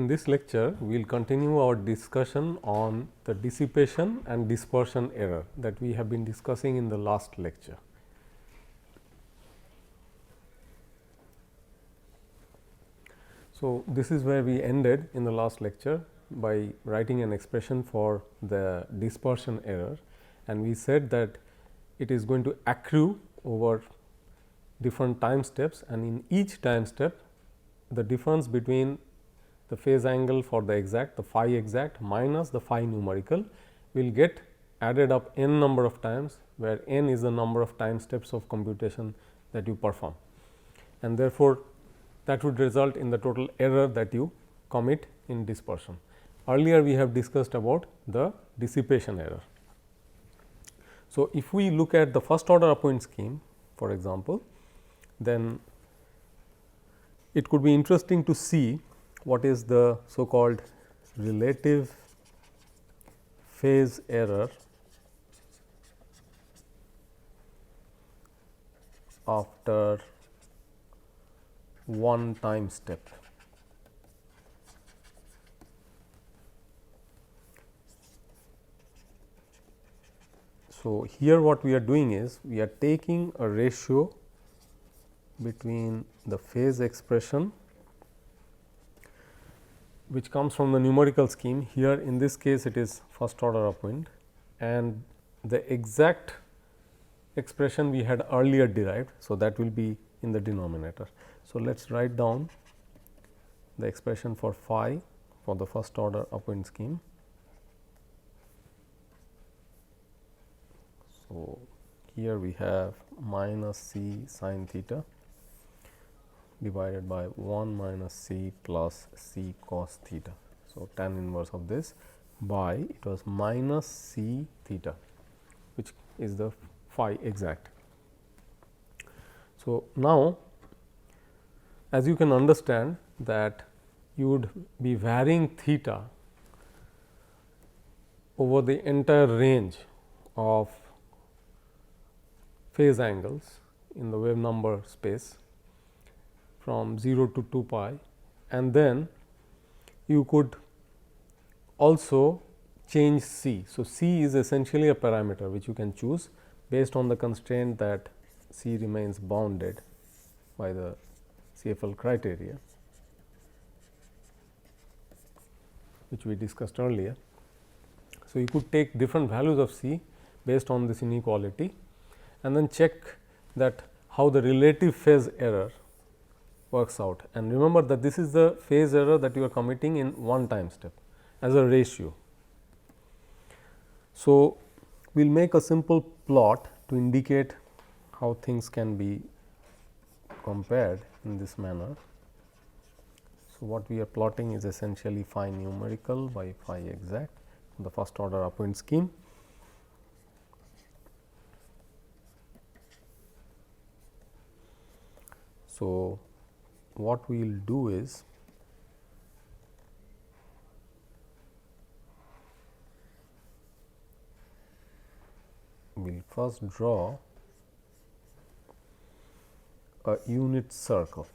in this lecture, we will continue our discussion on the dissipation and dispersion error that we have been discussing in the last lecture. So, this is where we ended in the last lecture by writing an expression for the dispersion error, and we said that it is going to accrue over different time steps, and in each time step the difference between the phase angle for the exact, the phi exact minus the phi numerical will get added up n number of times, where n is the number of time steps of computation that you perform, and therefore, that would result in the total error that you commit in dispersion. Earlier we have discussed about the dissipation error. So, if we look at the first order upwind scheme, for example, then it could be interesting to see what is the so called relative phase error after one time step. So, here what we are doing is we are taking a ratio between the phase expression which comes from the numerical scheme. Here in this case it is first order upwind, and the exact expression we had earlier derived. So, that will be in the denominator. So, let us write down the expression for phi for the first order upwind scheme. So, here we have minus c sin theta divided by 1 minus c plus c cos theta. So, tan inverse of this by it was minus c theta, which is the phi exact. So, now as you can understand that you would be varying theta over the entire range of phase angles in the wave number space from 0 to 2 pi, and then you could also change c. So, c is essentially a parameter which you can choose based on the constraint that c remains bounded by the CFL criteria, which we discussed earlier. So, you could take different values of c based on this inequality, and then check that how the relative phase error works out, and remember that this is the phase error that you are committing in one time step as a ratio. So, we will make a simple plot to indicate how things can be compared in this manner. So, what we are plotting is essentially phi numerical by phi exact, the first order upwind scheme. So, what we will do is we will first draw a unit circle.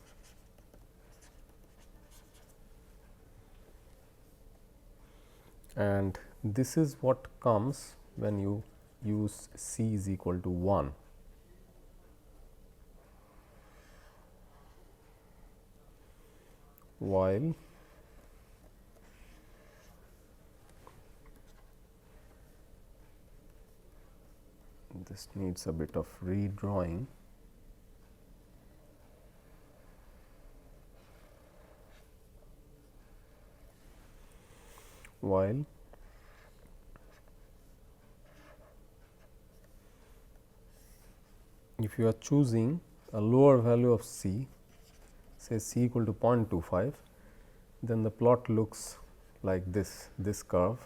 And this is what comes when you use c is equal to 1. While this needs a bit of redrawing. While if you are choosing a lower value of c, say c equal to 0.25, then the plot looks like this curve,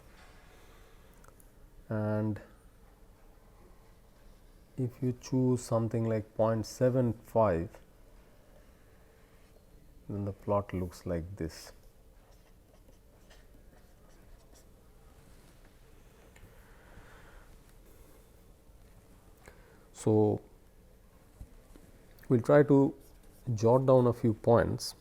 and if you choose something like 0.75, then the plot looks like this. So, we will try to jot down a few points.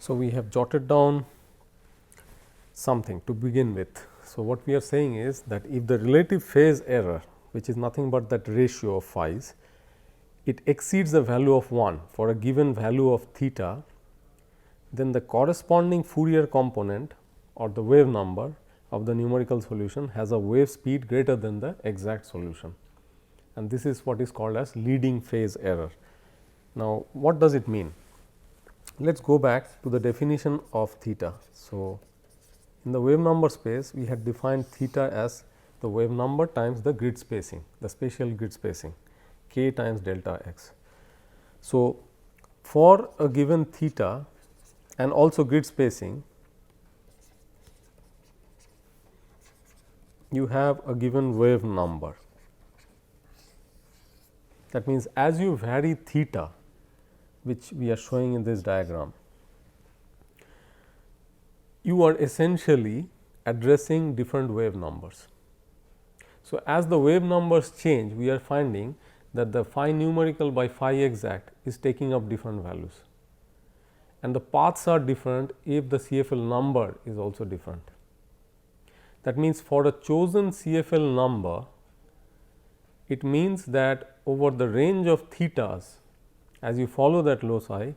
So, we have jotted down something to begin with. So, what we are saying is that if the relative phase error, which is nothing but that ratio of phi's, it exceeds the value of 1 for a given value of theta, then the corresponding Fourier component or the wave number of the numerical solution has a wave speed greater than the exact solution, and this is what is called as leading phase error. Now, what does it mean? Let us go back to the definition of theta. So, in the wave number space, we had defined theta as the wave number times the grid spacing, the spatial grid spacing, k times delta x. So, for a given theta and also grid spacing, you have a given wave number. That means, as you vary theta, which we are showing in this diagram, you are essentially addressing different wave numbers. So, as the wave numbers change, we are finding that the phi numerical by phi exact is taking up different values, and the paths are different if the CFL number is also different. That means, for a chosen CFL number, it means that over the range of thetas, as you follow that loci,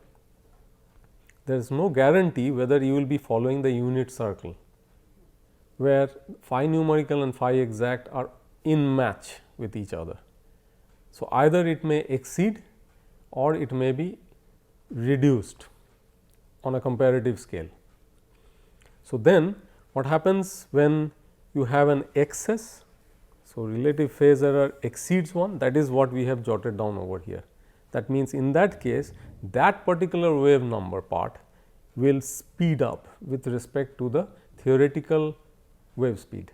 there is no guarantee whether you will be following the unit circle, where phi numerical and phi exact are in match with each other. So, either it may exceed or it may be reduced on a comparative scale. So, then what happens when you have an excess? So, relative phase error exceeds 1, that is what we have jotted down over here. That means, in that case, that particular wave number part will speed up with respect to the theoretical wave speed.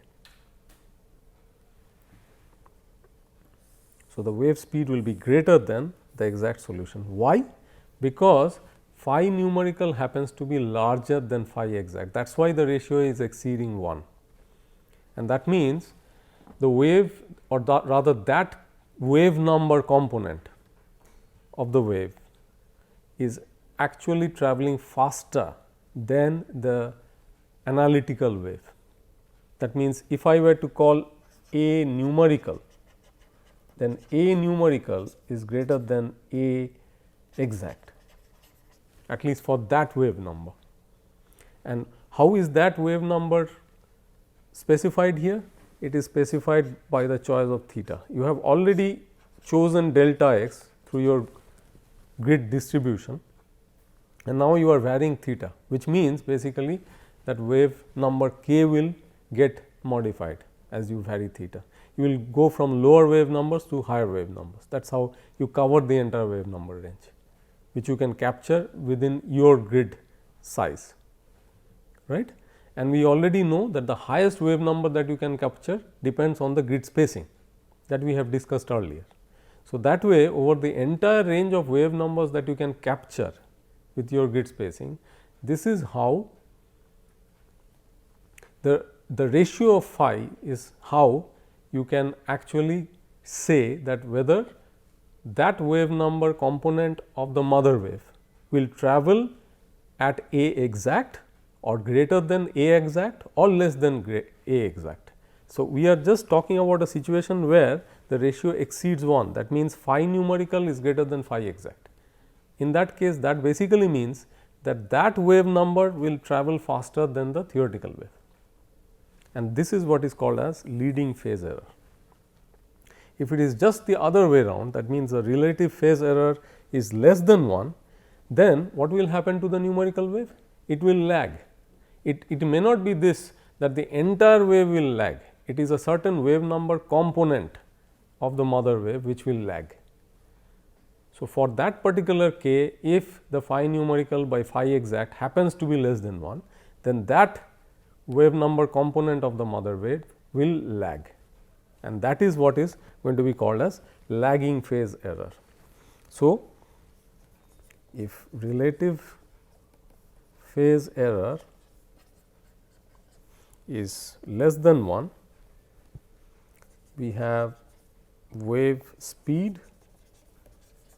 So, the wave speed will be greater than the exact solution. Why? Because phi numerical happens to be larger than phi exact. That is why the ratio is exceeding 1, and that means the wave, or rather that wave number component of the wave is actually traveling faster than the analytical wave. That means, if I were to call A numerical, then A numerical is greater than A exact, at least for that wave number. And how is that wave number specified here? It is specified by the choice of theta. You have already chosen delta x through your grid distribution, and now you are varying theta, which means basically that wave number k will get modified as you vary theta. You will go from lower wave numbers to higher wave numbers. That is how you cover the entire wave number range, which you can capture within your grid size, right. And we already know that the highest wave number that you can capture depends on the grid spacing that we have discussed earlier. So, that way over the entire range of wave numbers that you can capture with your grid spacing, this is how the ratio of phi is how you can actually say that whether that wave number component of the mother wave will travel at A exact or greater than A exact or less than A exact. So, we are just talking about a situation where the ratio exceeds 1, that means phi numerical is greater than phi exact. In that case, that basically means that that wave number will travel faster than the theoretical wave, and this is what is called as leading phase error. If it is just the other way around, that means the relative phase error is less than 1, then what will happen to the numerical wave? It will lag. It may not be this, that the entire wave will lag, it is a certain wave number component of the mother wave which will lag. So, for that particular k, if the phi numerical by phi exact happens to be less than 1, then that wave number component of the mother wave will lag, and that is what is going to be called as lagging phase error. So, if relative phase error is less than 1, we have wave speed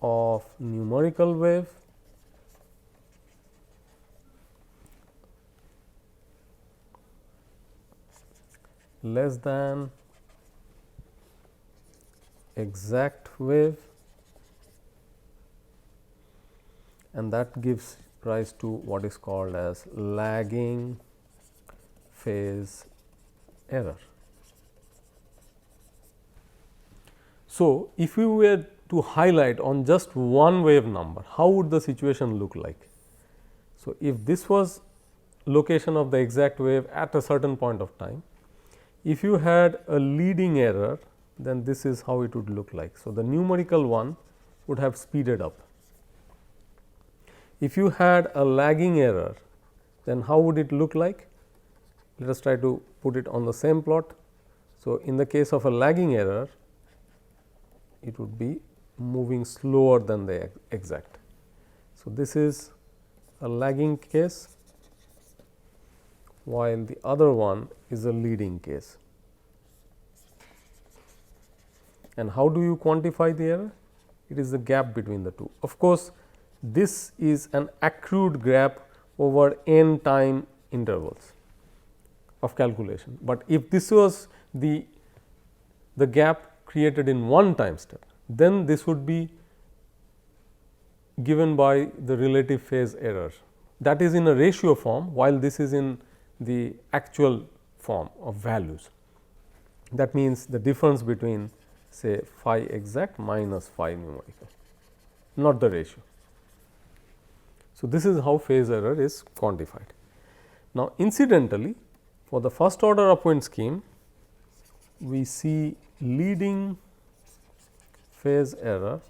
of numerical wave less than exact wave, and that gives rise to what is called as lagging phase error. So, if we were to highlight on just one wave number, how would the situation look like? So, if this was location of the exact wave at a certain point of time, if you had a leading error, then this is how it would look like. So, the numerical one would have speeded up. If you had a lagging error, then how would it look like? Let us try to put it on the same plot. So, in the case of a lagging error, it would be moving slower than the exact. So, this is a lagging case, while the other one is a leading case. And how do you quantify the error? It is the gap between the two. Of course, this is an accrued gap over n time intervals of calculation, but if this was the gap created in one time step, then this would be given by the relative phase error. That is in a ratio form, while this is in the actual form of values. That means, the difference between say phi exact minus phi numerical, not the ratio. So, this is how phase error is quantified. Now, incidentally, for the first order upwind scheme, we see leading phase error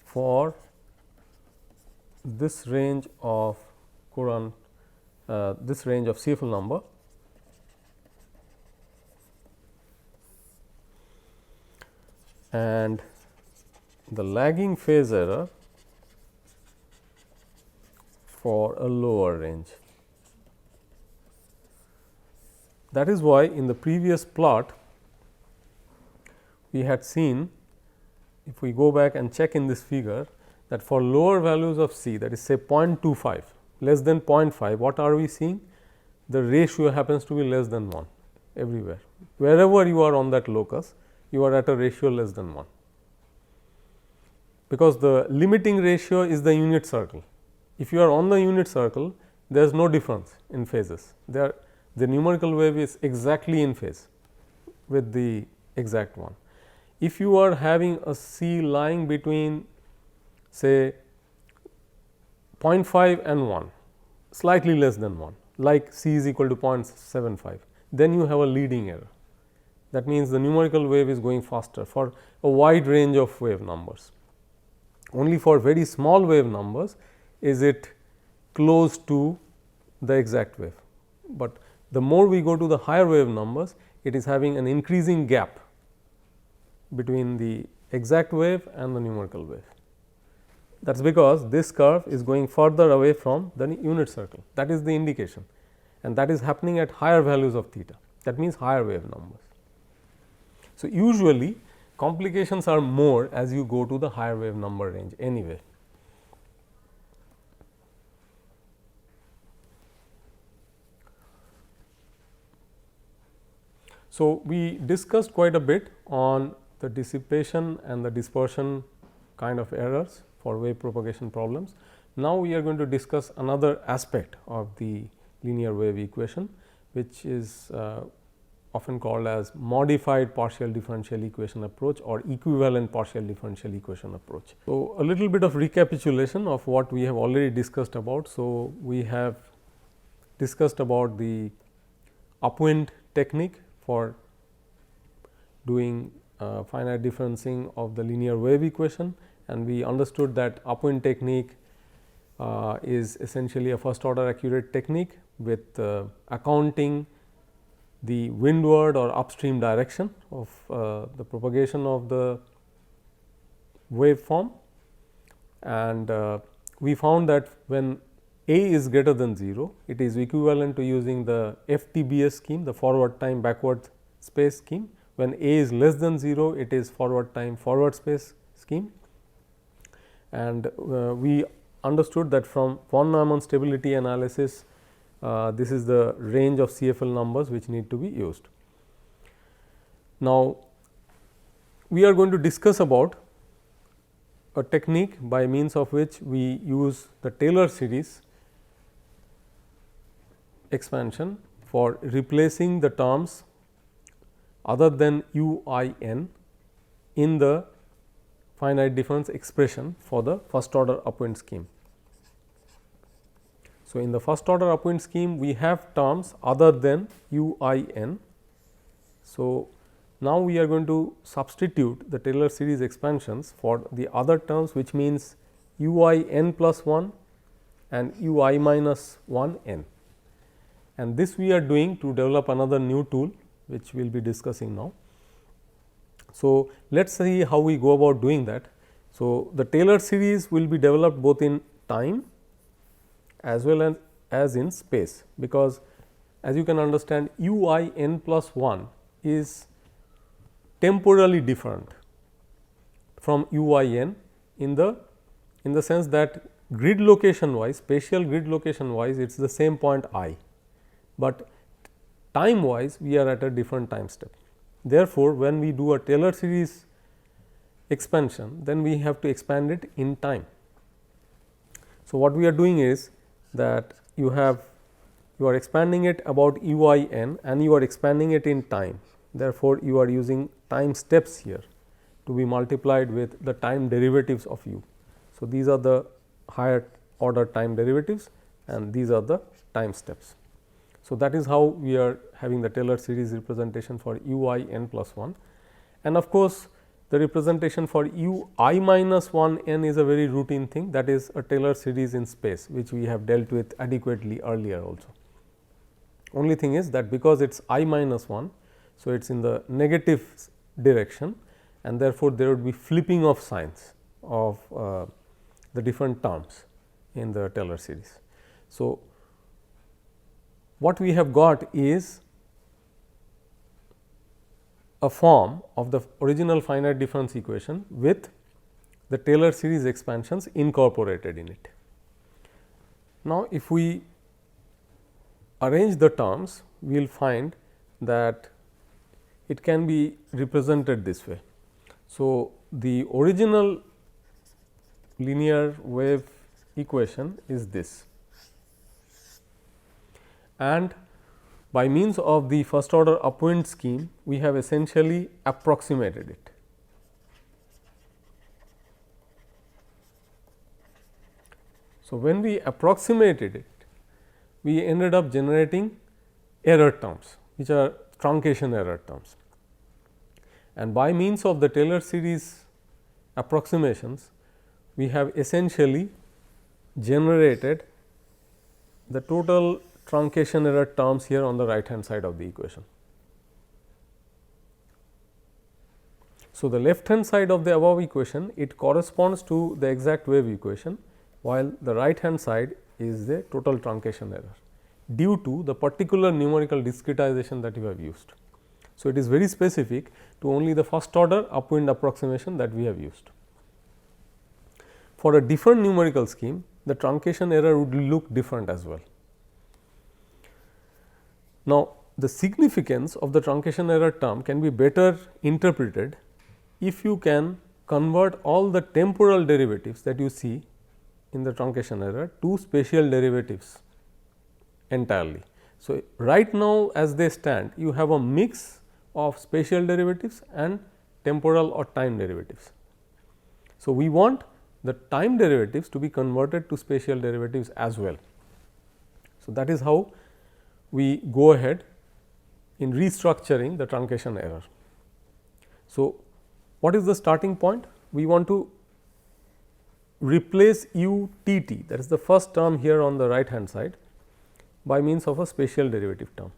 for this range of Courant, this range of CFL number, and the lagging phase error for a lower range. That is why, in the previous plot, we had seen, if we go back and check in this figure, that for lower values of C, that is say 0.25, less than 0.5, what are we seeing? The ratio happens to be less than 1 everywhere. Wherever you are on that locus, you are at a ratio less than 1, because the limiting ratio is the unit circle. If you are on the unit circle, there is no difference in phases. The numerical wave is exactly in phase with the exact one. If you are having a C lying between say 0.5 and 1, slightly less than 1, like C is equal to 0.75, then you have a leading error. That means, the numerical wave is going faster for a wide range of wave numbers. Only for very small wave numbers is it close to the exact wave, but the more we go to the higher wave numbers, it is having an increasing gap between the exact wave and the numerical wave. That is because this curve is going further away from the unit circle. That is the indication, and that is happening at higher values of theta. That means, higher wave numbers. So, usually complications are more as you go to the higher wave number range anyway. So, we discussed quite a bit on the dissipation and the dispersion kind of errors for wave propagation problems. Now, we are going to discuss another aspect of the linear wave equation, which is often called as modified partial differential equation approach or equivalent partial differential equation approach. So, a little bit of recapitulation of what we have already discussed about. So, we have discussed about the upwind technique for doing finite differencing of the linear wave equation, and we understood that upwind technique is essentially a first order accurate technique with accounting the windward or upstream direction of the propagation of the waveform, and we found that when A is greater than 0, it is equivalent to using the FTBS scheme, the forward time backward space scheme. When A is less than 0, it is forward time forward space scheme, and we understood that from von Neumann stability analysis, this is the range of CFL numbers which need to be used. Now, we are going to discuss about a technique by means of which we use the Taylor series expansion for replacing the terms other than u I n in the finite difference expression for the first order upwind scheme. So, in the first order upwind scheme we have terms other than u I n. So, now we are going to substitute the Taylor series expansions for the other terms, which means u I n plus 1 and u I minus 1 n, and this we are doing to develop another new tool which we will be discussing now. So, let us see how we go about doing that. So, the Taylor series will be developed both in time as well as in space, because as you can understand u I n plus 1 is temporally different from u I n in the sense that grid location wise, spatial grid location wise, it is the same point I, but time wise we are at a different time step. Therefore, when we do a Taylor series expansion, then we have to expand it in time. So, what we are doing is that you are expanding it about u I n and you are expanding it in time. Therefore, you are using time steps here to be multiplied with the time derivatives of u. So, these are the higher order time derivatives and these are the time steps. So, that is how we are having the Taylor series representation for u I n plus 1, and of course, the representation for u I minus 1 n is a very routine thing, that is a Taylor series in space, which we have dealt with adequately earlier also. Only thing is that because it is I minus 1, so it is in the negative direction and therefore, there would be flipping of signs of the different terms in the Taylor series. So, what we have got is a form of the original finite difference equation with the Taylor series expansions incorporated in it. Now, if we arrange the terms, we will find that it can be represented this way. So, the original linear wave equation is this, and by means of the first order upwind scheme, we have essentially approximated it. So, when we approximated it, we ended up generating error terms, which are truncation error terms, and by means of the Taylor series approximations, we have essentially generated the total truncation error terms here on the right hand side of the equation. So, the left hand side of the above equation, it corresponds to the exact wave equation, while the right hand side is the total truncation error due to the particular numerical discretization that you have used. So, it is very specific to only the first order upwind approximation that we have used. For a different numerical scheme, the truncation error would look different as well. Now, the significance of the truncation error term can be better interpreted if you can convert all the temporal derivatives that you see in the truncation error to spatial derivatives entirely. So, right now as they stand, you have a mix of spatial derivatives and temporal or time derivatives. So, we want the time derivatives to be converted to spatial derivatives as well. So, that is how we go ahead in restructuring the truncation error. So, what is the starting point? We want to replace u t t, that is the first term here on the right hand side, by means of a spatial derivative term.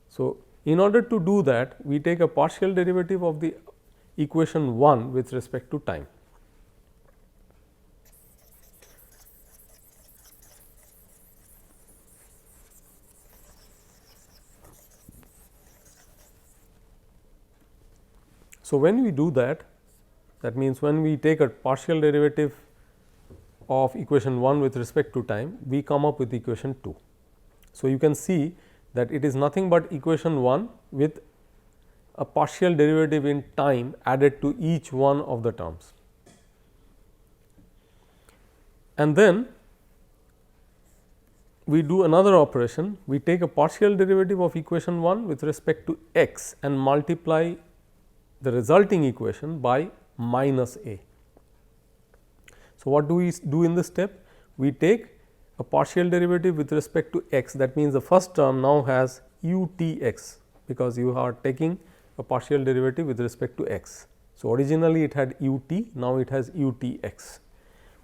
So, in order to do that, we take a partial derivative of the equation 1 with respect to time. So, when we do that, that means when we take a partial derivative of equation 1 with respect to time, we come up with equation 2. So, you can see that it is nothing but equation 1 with a partial derivative in time added to each one of the terms. And then we do another operation, we take a partial derivative of equation 1 with respect to x and multiply the resulting equation by minus a. So, what do we do in this step? We take a partial derivative with respect to x, that means the first term now has u t x, because you are taking a partial derivative with respect to x. So, originally it had u t, now it has u t x.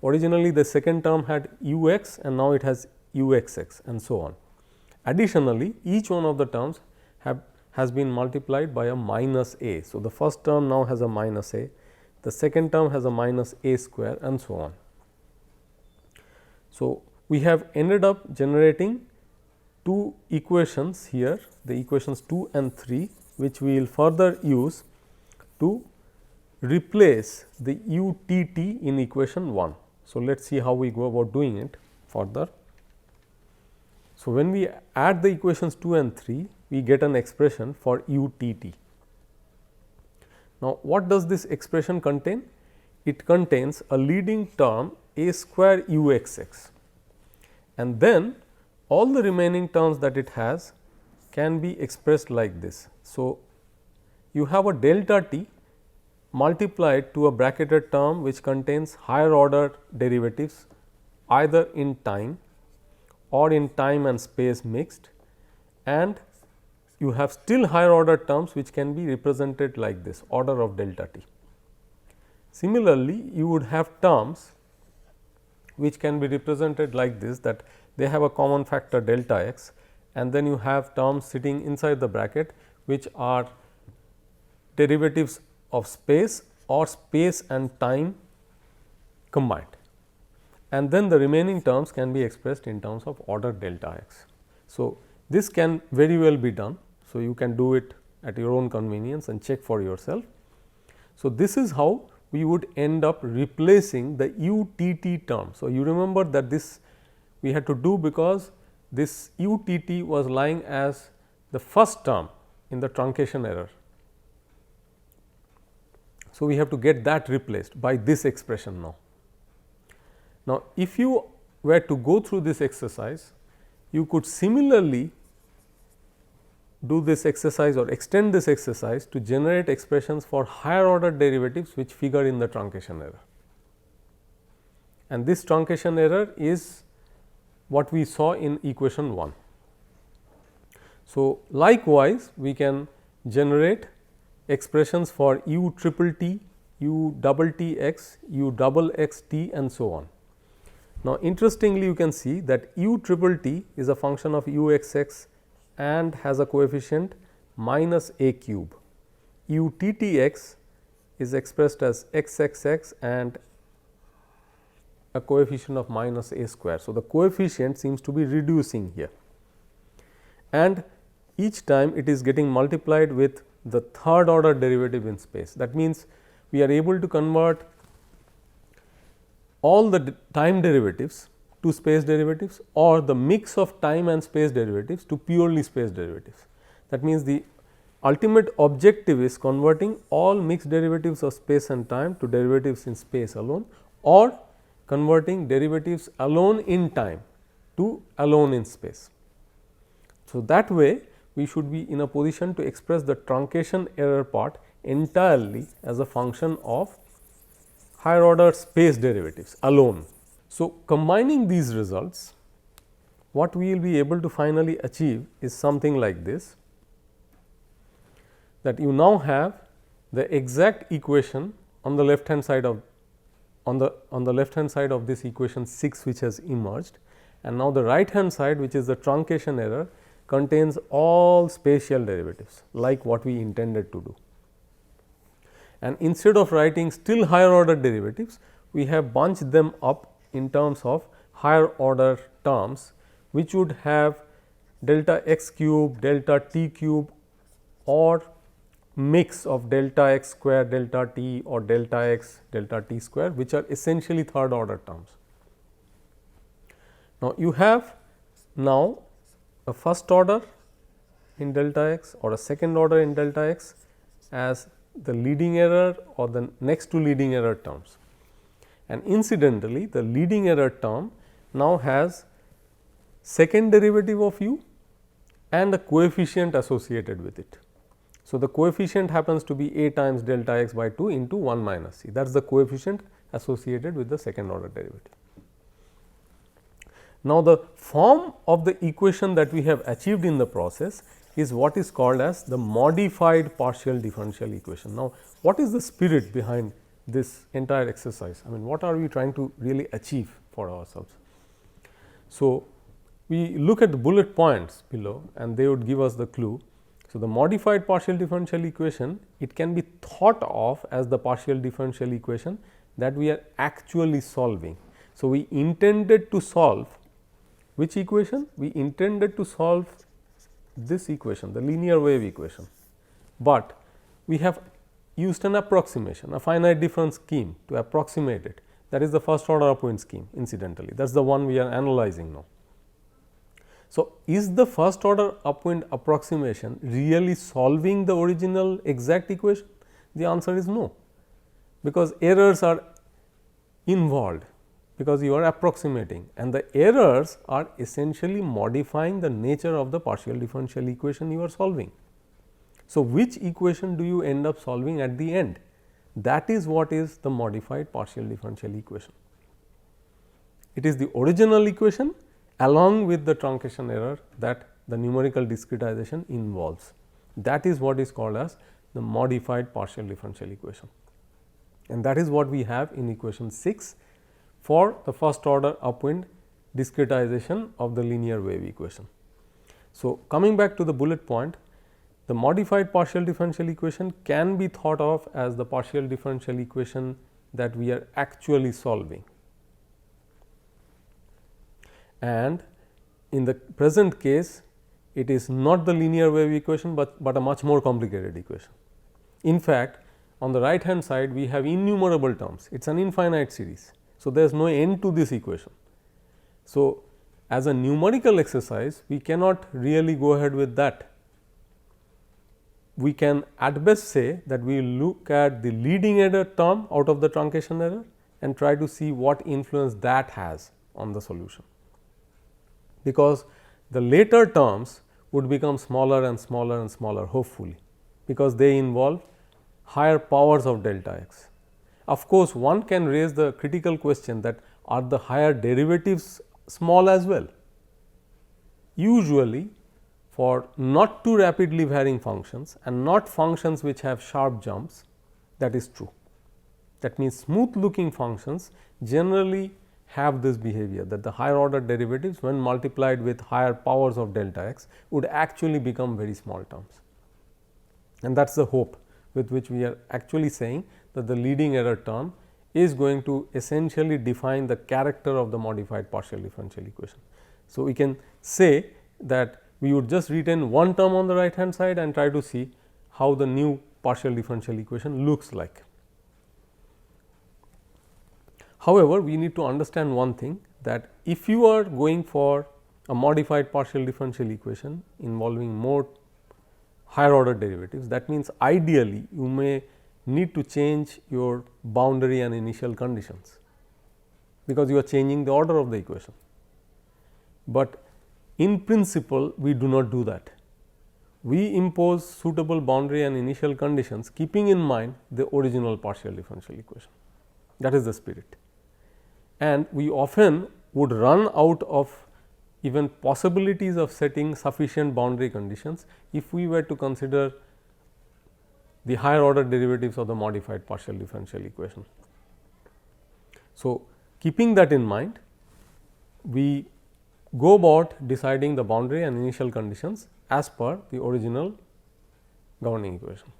Originally the second term had u x and now it has u x x, and so on. Additionally, each one of the terms has been multiplied by a minus a. So, the first term now has a minus a, the second term has a minus a square, and so on. So, we have ended up generating two equations here, the equations 2 and 3, which we will further use to replace the u t t in equation 1. So, let us see how we go about doing it further. So, when we add the equations 2 and 3, we get an expression for u t t. Now, what does this expression contain? It contains a leading term a square u x x, and then all the remaining terms that it has can be expressed like this. So, you have a delta t multiplied to a bracketed term which contains higher order derivatives either in time or in time and space mixed, and you have still higher order terms which can be represented like this, order of delta t. Similarly, you would have terms which can be represented like this, that they have a common factor delta x, and then you have terms sitting inside the bracket which are derivatives of space or space and time combined, and then the remaining terms can be expressed in terms of order delta x. So, this can very well be done. So, you can do it at your own convenience and check for yourself. So, this is how we would end up replacing the u t t term. So, you remember that this we had to do because this u t t was lying as the first term in the truncation error. So, we have to get that replaced by this expression now. Now, if you were to go through this exercise, you could similarly do this exercise or extend this exercise to generate expressions for higher order derivatives which figure in the truncation error. And this truncation error is what we saw in equation 1. So, likewise we can generate expressions for u triple t, u double t x, u double x t, and so on. Now, interestingly you can see that u triple t is a function of u x x and has a coefficient minus a cube. U t t x is expressed as x x x and a coefficient of minus a square. So, the coefficient seems to be reducing here, and each time it is getting multiplied with the third order derivative in space. That means, we are able to convert all the time derivatives to space derivatives or the mix of time and space derivatives to purely space derivatives. That means, the ultimate objective is converting all mixed derivatives of space and time to derivatives in space alone, or converting derivatives alone in time to alone in space. So, that way we should be in a position to express the truncation error part entirely as a function of higher order space derivatives alone. So, combining these results, what we will be able to finally achieve is something like this, that you now have the exact equation on the left hand side of this equation 6 which has emerged, and now the right hand side, which is the truncation error, contains all spatial derivatives like what we intended to do. And instead of writing still higher order derivatives, we have bunched them up in terms of higher order terms, which would have delta x cube, delta t cube, or mix of delta x square, delta t, or delta x, delta t square, which are essentially third order terms. Now, you have now a first order in delta x or a second order in delta x as the leading error or the next to leading error terms. And incidentally, the leading error term now has second derivative of u and a coefficient associated with it. So, the coefficient happens to be a times delta x by 2 into 1 minus c, that is the coefficient associated with the second order derivative. Now, the form of the equation that we have achieved in the process is what is called as the modified partial differential equation. Now, what is the spirit behind this entire exercise? I mean, what are we trying to really achieve for ourselves? So, we look at the bullet points below and they would give us the clue. So, the modified partial differential equation, it can be thought of as the partial differential equation that we are actually solving. So, we intended to solve which equation? We intended to solve this equation, the linear wave equation, but we have used an approximation, a finite difference scheme to approximate it. That is the first order upwind scheme incidentally, that is the one we are analyzing now. So, is the first order upwind approximation really solving the original exact equation? The answer is no, because errors are involved, because you are approximating and the errors are essentially modifying the nature of the partial differential equation you are solving. So, which equation do you end up solving at the end? That is what is the modified partial differential equation. It is the original equation along with the truncation error that the numerical discretization involves. That is what is called as the modified partial differential equation, and that is what we have in equation 6 for the first order upwind discretization of the linear wave equation. So, coming back to the bullet point, the modified partial differential equation can be thought of as the partial differential equation that we are actually solving. And in the present case, it is not the linear wave equation, but a much more complicated equation. In fact, on the right hand side we have innumerable terms, it is an infinite series. So, there is no end to this equation. So, as a numerical exercise we cannot really go ahead with that. We can at best say that we will look at the leading error term out of the truncation error and try to see what influence that has on the solution, because the later terms would become smaller and smaller and smaller hopefully, because they involve higher powers of delta x. Of course, one can raise the critical question that are the higher derivatives small as well? Usually for not too rapidly varying functions and not functions which have sharp jumps, that is true. That means, smooth looking functions generally have this behavior, that the higher order derivatives when multiplied with higher powers of delta x would actually become very small terms, and that is the hope with which we are actually saying that the leading error term is going to essentially define the character of the modified partial differential equation. So, we can say that we would just retain one term on the right hand side and try to see how the new partial differential equation looks like. However, we need to understand one thing, that if you are going for a modified partial differential equation involving more higher order derivatives, that means ideally you may need to change your boundary and initial conditions, because you are changing the order of the equation. But in principle we do not do that. We impose suitable boundary and initial conditions keeping in mind the original partial differential equation. That is the spirit, and we often would run out of even possibilities of setting sufficient boundary conditions if we were to consider the higher order derivatives of the modified partial differential equation. So, keeping that in mind, we go about deciding the boundary and initial conditions as per the original governing equation.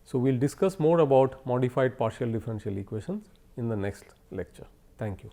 So, we will discuss more about modified partial differential equations in the next lecture. Thank you.